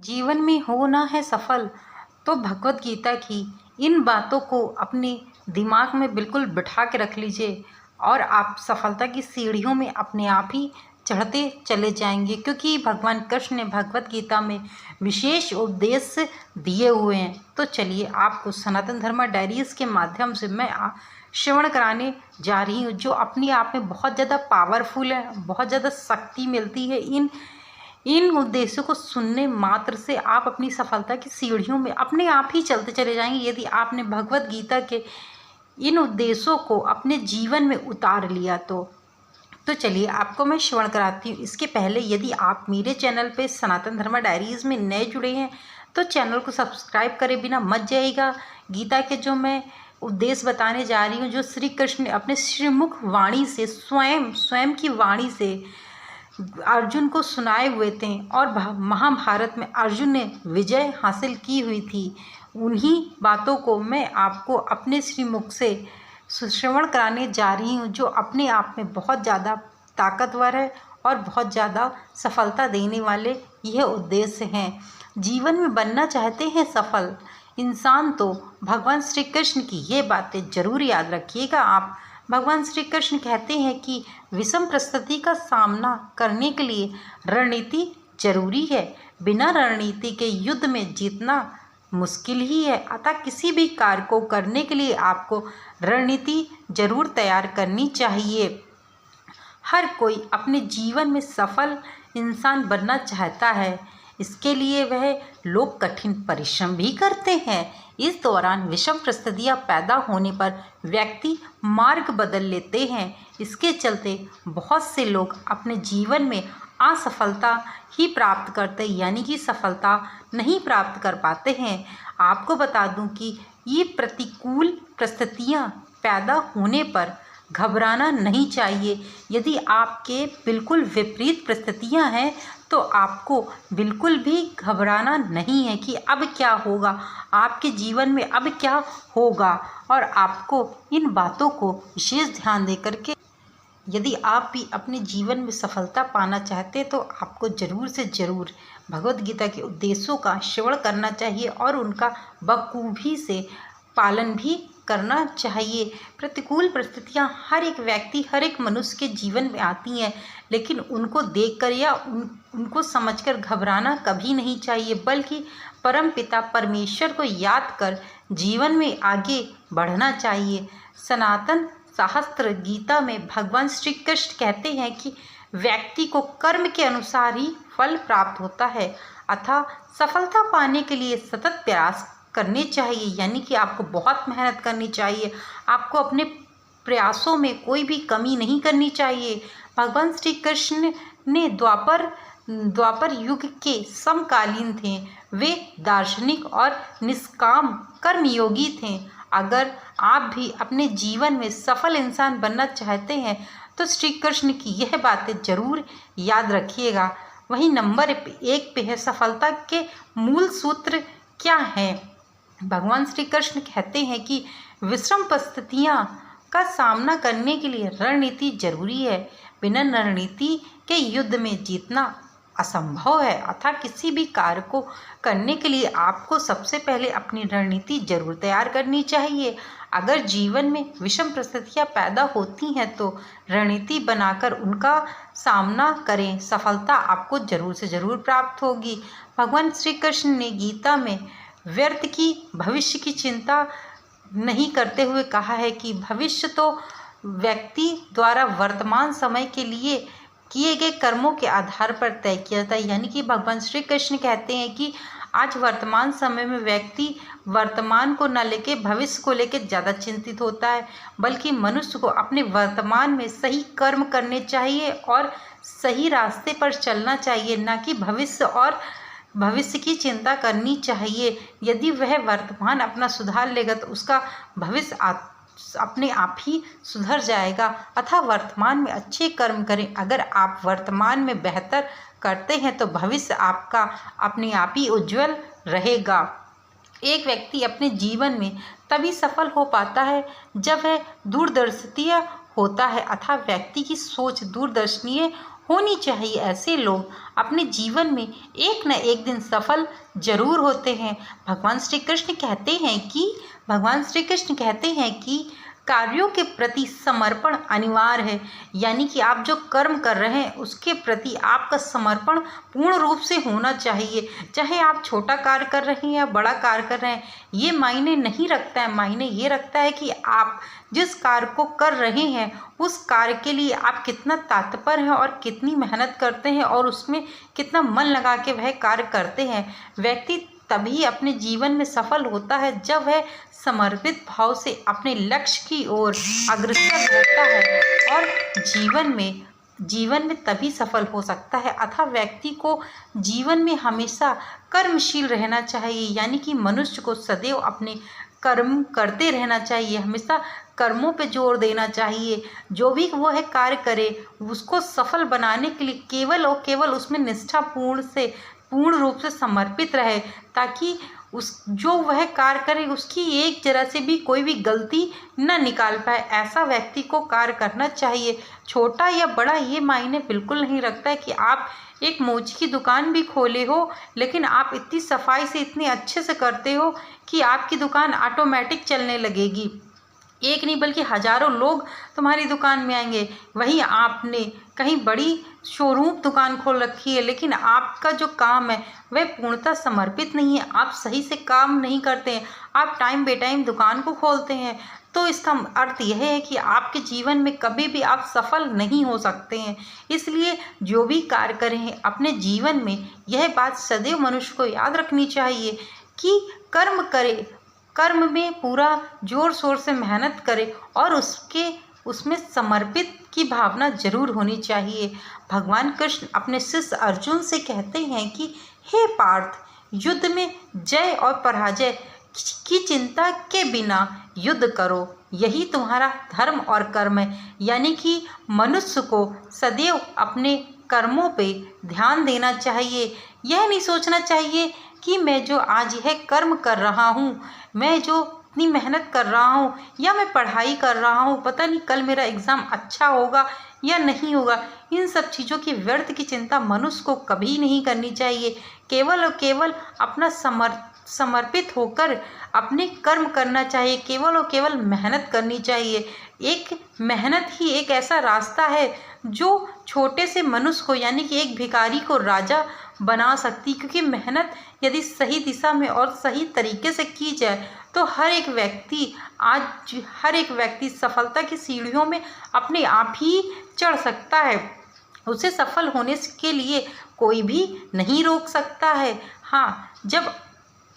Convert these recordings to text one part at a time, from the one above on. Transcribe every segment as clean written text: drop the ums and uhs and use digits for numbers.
जीवन में होना है सफल तो भगवत गीता की इन बातों को अपने दिमाग में बिल्कुल बिठा के रख लीजिए और आप सफलता की सीढ़ियों में अपने आप ही चढ़ते चले जाएंगे, क्योंकि भगवान कृष्ण ने भगवत गीता में विशेष उपदेश दिए हुए हैं। तो चलिए आपको सनातन धर्म डायरीज के माध्यम से मैं श्रवण कराने जा रही हूँ, जो अपने आप में बहुत ज़्यादा पावरफुल है, बहुत ज़्यादा शक्ति मिलती है। इन उद्देश्यों को सुनने मात्र से आप अपनी सफलता की सीढ़ियों में अपने आप ही चलते चले जाएंगे, यदि आपने भगवत गीता के इन उद्देश्यों को अपने जीवन में उतार लिया तो चलिए आपको मैं श्रवण कराती हूँ। इसके पहले यदि आप मेरे चैनल पे सनातन धर्म डायरीज़ में नए जुड़े हैं तो चैनल को सब्सक्राइब करे बिना मत जाइएगा। गीता के जो मैं उद्देश्य बताने जा रही हूँ, जो श्री कृष्ण ने अपने श्रीमुख वाणी से स्वयं की वाणी से अर्जुन को सुनाए हुए थे और महाभारत में अर्जुन ने विजय हासिल की हुई थी, उन्हीं बातों को मैं आपको अपने श्रीमुख से श्रवण कराने जा रही हूँ, जो अपने आप में बहुत ज़्यादा ताकतवर है और बहुत ज़्यादा सफलता देने वाले यह उद्देश्य हैं। जीवन में बनना चाहते हैं सफल इंसान तो भगवान श्री कृष्ण की ये बातें जरूर याद रखिएगा आप। भगवान श्री कृष्ण कहते हैं कि विषम परिस्थिति का सामना करने के लिए रणनीति जरूरी है, बिना रणनीति के युद्ध में जीतना मुश्किल ही है। अतः किसी भी कार्य को करने के लिए आपको रणनीति जरूर तैयार करनी चाहिए। हर कोई अपने जीवन में सफल इंसान बनना चाहता है, इसके लिए वह लोग कठिन परिश्रम भी करते हैं। इस दौरान विषम परिस्थितियां पैदा होने पर व्यक्ति मार्ग बदल लेते हैं। इसके चलते बहुत से लोग अपने जीवन में असफलता ही प्राप्त करते, यानी कि सफलता नहीं प्राप्त कर पाते हैं। आपको बता दूं कि ये प्रतिकूल परिस्थितियां पैदा होने पर घबराना नहीं चाहिए। यदि आपके बिल्कुल विपरीत परिस्थितियां हैं तो आपको बिल्कुल भी घबराना नहीं है कि अब क्या होगा, आपके जीवन में अब क्या होगा। और आपको इन बातों को विशेष ध्यान दे करके यदि आप भी अपने जीवन में सफलता पाना चाहते हैं तो आपको ज़रूर से ज़रूर भगवत गीता के उद्देश्यों का श्रवण करना चाहिए और उनका बखूबी से पालन भी करना चाहिए। प्रतिकूल परिस्थितियां हर एक व्यक्ति, हर एक मनुष्य के जीवन में आती हैं, लेकिन उनको देखकर या उनको समझकर घबराना कभी नहीं चाहिए, बल्कि परम पिता परमेश्वर को याद कर जीवन में आगे बढ़ना चाहिए। सनातन शास्त्र गीता में भगवान श्री कृष्ण कहते हैं कि व्यक्ति को कर्म के अनुसार ही फल प्राप्त होता है, अतः सफलता पाने के लिए सतत प्रयास करने चाहिए, यानी कि आपको बहुत मेहनत करनी चाहिए। आपको अपने प्रयासों में कोई भी कमी नहीं करनी चाहिए। भगवान श्री कृष्ण ने द्वापर युग के समकालीन थे, वे दार्शनिक और निष्काम कर्मयोगी थे। अगर आप भी अपने जीवन में सफल इंसान बनना चाहते हैं तो श्री कृष्ण की यह बातें जरूर याद रखिएगा। वहीं नंबर 1 पे है सफलता के मूल सूत्र क्या है। भगवान श्री कृष्ण कहते हैं कि विषम परिस्थितियां का सामना करने के लिए रणनीति जरूरी है, बिना रणनीति के युद्ध में जीतना असंभव है। अतः किसी भी कार्य को करने के लिए आपको सबसे पहले अपनी रणनीति जरूर तैयार करनी चाहिए। अगर जीवन में विषम परिस्थितियां पैदा होती हैं तो रणनीति बनाकर उनका सामना करें, सफलता आपको जरूर से जरूर प्राप्त होगी। भगवान श्री कृष्ण ने गीता में व्यर्थ की भविष्य की चिंता नहीं करते हुए कहा है कि भविष्य तो व्यक्ति द्वारा वर्तमान समय के लिए किए गए कर्मों के आधार पर तय किया जाता है। यानी कि भगवान श्री कृष्ण कहते हैं कि आज वर्तमान समय में व्यक्ति वर्तमान को न लेके भविष्य को लेके ज़्यादा चिंतित होता है, बल्कि मनुष्य को अपने वर्तमान में सही कर्म करने चाहिए और सही रास्ते पर चलना चाहिए, न कि भविष्य की चिंता करनी चाहिए। यदि वह वर्तमान अपना सुधार लेगा तो उसका भविष्य अपने आप ही सुधर जाएगा। अतः वर्तमान में अच्छे कर्म करें। अगर आप वर्तमान में बेहतर करते हैं तो भविष्य आपका अपने आप ही उज्जवल रहेगा। एक व्यक्ति अपने जीवन में तभी सफल हो पाता है जब वह दूरदर्शिता होता है, अतः व्यक्ति की सोच दूरदर्शनीय होनी चाहिए। ऐसे लोग अपने जीवन में एक न एक दिन सफल जरूर होते हैं। भगवान श्री कृष्ण कहते हैं कि कार्यों के प्रति समर्पण अनिवार्य है। यानी कि आप जो कर्म कर रहे हैं उसके प्रति आपका समर्पण पूर्ण रूप से होना चाहिए। चाहे आप छोटा कार्य कर रहे हैं या बड़ा कार्य कर रहे हैं, ये मायने नहीं रखता है। मायने ये रखता है कि आप जिस कार्य को कर रहे हैं उस कार्य के लिए आप कितना तात्पर हैं और कितनी मेहनत करते हैं और उसमें कितना मन लगा के वह कार्य करते हैं। व्यक्ति तभी अपने जीवन में सफल होता है जब वह समर्पित भाव से अपने लक्ष्य की ओर अग्रसर रहता है और जीवन में तभी सफल हो सकता है। अतः व्यक्ति को जीवन में हमेशा कर्मशील रहना चाहिए। यानी कि मनुष्य को सदैव अपने कर्म करते रहना चाहिए, हमेशा कर्मों पे जोर देना चाहिए। जो भी वो है कार्य करे उसको सफल बनाने के लिए केवल और केवल उसमें पूर्ण रूप से समर्पित रहे, ताकि जो वह कार्य करे उसकी एक जरा से भी कोई भी गलती न निकाल पाए। ऐसा व्यक्ति को कार्य करना चाहिए। छोटा या बड़ा ये मायने बिल्कुल नहीं रखता है कि आप एक मोची की दुकान भी खोले हो, लेकिन आप इतनी सफाई से इतने अच्छे से करते हो कि आपकी दुकान ऑटोमेटिक चलने लगेगी। एक नहीं बल्कि हजारों लोग तुम्हारी दुकान में आएंगे। वहीं आपने कहीं बड़ी शोरूम दुकान खोल रखी है, लेकिन आपका जो काम है वह पूर्णतः समर्पित नहीं है। आप सही से काम नहीं करते हैं, आप टाइम बे टाइम दुकान को खोलते हैं। तो इसका अर्थ यह है कि आपके जीवन में कभी भी आप सफल नहीं हो सकते हैं। इसलिए जो भी कार्य करें अपने जीवन में यह बात सदैव मनुष्य को याद रखनी चाहिए कि कर्म करे, कर्म में पूरा जोर शोर से मेहनत करे और उसमें समर्पित की भावना जरूर होनी चाहिए। भगवान कृष्ण अपने शिष्य अर्जुन से कहते हैं कि हे पार्थ, युद्ध में जय और पराजय की चिंता के बिना युद्ध करो, यही तुम्हारा धर्म और कर्म है। यानी कि मनुष्य को सदैव अपने कर्मों पे ध्यान देना चाहिए। यह नहीं सोचना चाहिए कि मैं जो आज यह कर्म कर रहा हूँ, मैं जो इतनी मेहनत कर रहा हूँ या मैं पढ़ाई कर रहा हूँ, पता नहीं कल मेरा एग्ज़ाम अच्छा होगा या नहीं होगा। इन सब चीज़ों की व्यर्थ की चिंता मनुष्य को कभी नहीं करनी चाहिए। केवल और केवल अपना समर्पित होकर अपने कर्म करना चाहिए। केवल और केवल मेहनत करनी चाहिए। एक मेहनत ही एक ऐसा रास्ता है जो छोटे से मनुष्य को यानी कि एक भिखारी को राजा बना सकती, क्योंकि मेहनत यदि सही दिशा में और सही तरीके से की जाए तो हर एक व्यक्ति सफलता की सीढ़ियों में अपने आप ही चढ़ सकता है। उसे सफल होने के लिए कोई भी नहीं रोक सकता है। हाँ, जब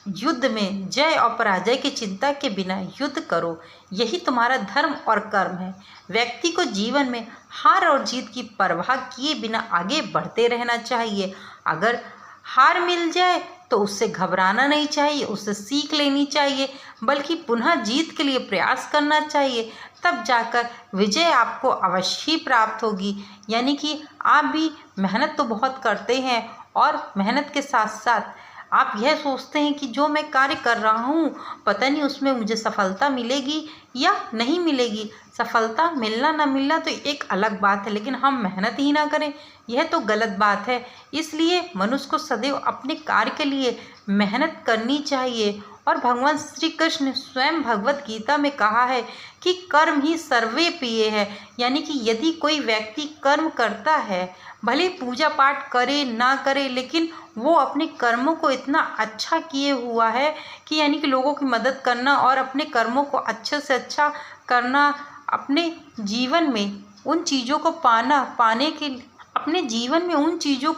युद्ध में जय और पराजय की चिंता के बिना युद्ध करो, यही तुम्हारा धर्म और कर्म है। व्यक्ति को जीवन में हार और जीत की परवाह किए बिना आगे बढ़ते रहना चाहिए। अगर हार मिल जाए तो उससे घबराना नहीं चाहिए, उससे सीख लेनी चाहिए, बल्कि पुनः जीत के लिए प्रयास करना चाहिए। तब जाकर विजय आपको अवश्य ही प्राप्त होगी। यानी कि आप भी मेहनत तो बहुत करते हैं और मेहनत के साथ साथ आप यह सोचते हैं कि जो मैं कार्य कर रहा हूँ पता नहीं उसमें मुझे सफलता मिलेगी या नहीं मिलेगी। सफलता मिलना ना मिलना तो एक अलग बात है, लेकिन हम मेहनत ही ना करें यह तो गलत बात है। इसलिए मनुष्य को सदैव अपने कार्य के लिए मेहनत करनी चाहिए। और भगवान श्री कृष्ण स्वयं भगवत गीता में कहा है कि कर्म ही सर्वे प्रिय है। यानी कि यदि कोई व्यक्ति कर्म करता है, भले पूजा पाठ करे ना करे, लेकिन वो अपने कर्मों को इतना अच्छा किए हुआ है कि यानी कि लोगों की मदद करना और अपने कर्मों को अच्छे से अच्छा करना, अपने जीवन में उन चीज़ों को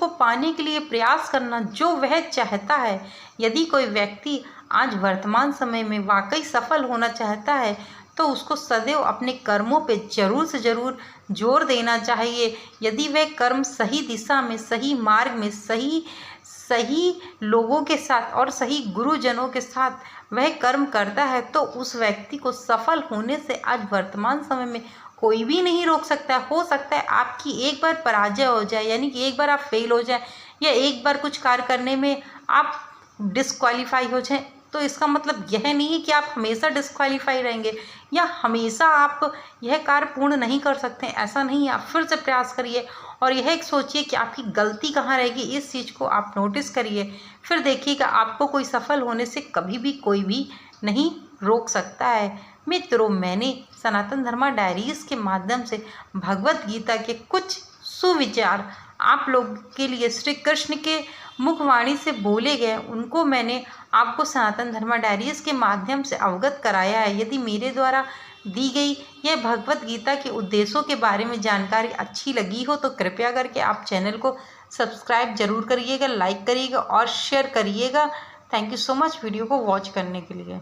पाने के लिए प्रयास करना जो वह चाहता है। यदि कोई व्यक्ति आज वर्तमान समय में वाकई सफल होना चाहता है तो उसको सदैव अपने कर्मों पे जरूर से जरूर जोर देना चाहिए। यदि वह कर्म सही दिशा में, सही मार्ग में, सही लोगों के साथ और सही गुरुजनों के साथ वह कर्म करता है तो उस व्यक्ति को सफल होने से आज वर्तमान समय में कोई भी नहीं रोक सकता। हो सकता है आपकी एक बार पराजय हो जाए, यानी कि एक बार आप फेल हो जाए या एक बार कुछ कार्य करने में आप डिस्क्वालीफाई हो जाए, तो इसका मतलब यह नहीं है कि आप हमेशा डिस्क्वालीफाई रहेंगे या हमेशा आप यह कार्य पूर्ण नहीं कर सकते। ऐसा नहीं है, आप फिर से प्रयास करिए और यह एक सोचिए कि आपकी गलती कहाँ रहेगी, इस चीज़ को आप नोटिस करिए। फिर देखिएगा आपको कोई सफल होने से कभी भी कोई भी नहीं रोक सकता है। मित्रों, मैंने सनातन धर्मा डायरीज़ के माध्यम से भगवत गीता के कुछ सुविचार आप लोग के लिए श्री कृष्ण के मुखवाणी से बोले गए, उनको मैंने आपको सनातन धर्मा डायरीज़ के माध्यम से अवगत कराया है। यदि मेरे द्वारा दी गई यह भगवत गीता के उद्देश्यों के बारे में जानकारी अच्छी लगी हो तो कृपया करके आप चैनल को सब्सक्राइब जरूर करिएगा, लाइक करिएगा और शेयर करिएगा। Thank you so much video को वॉच करने के लिए।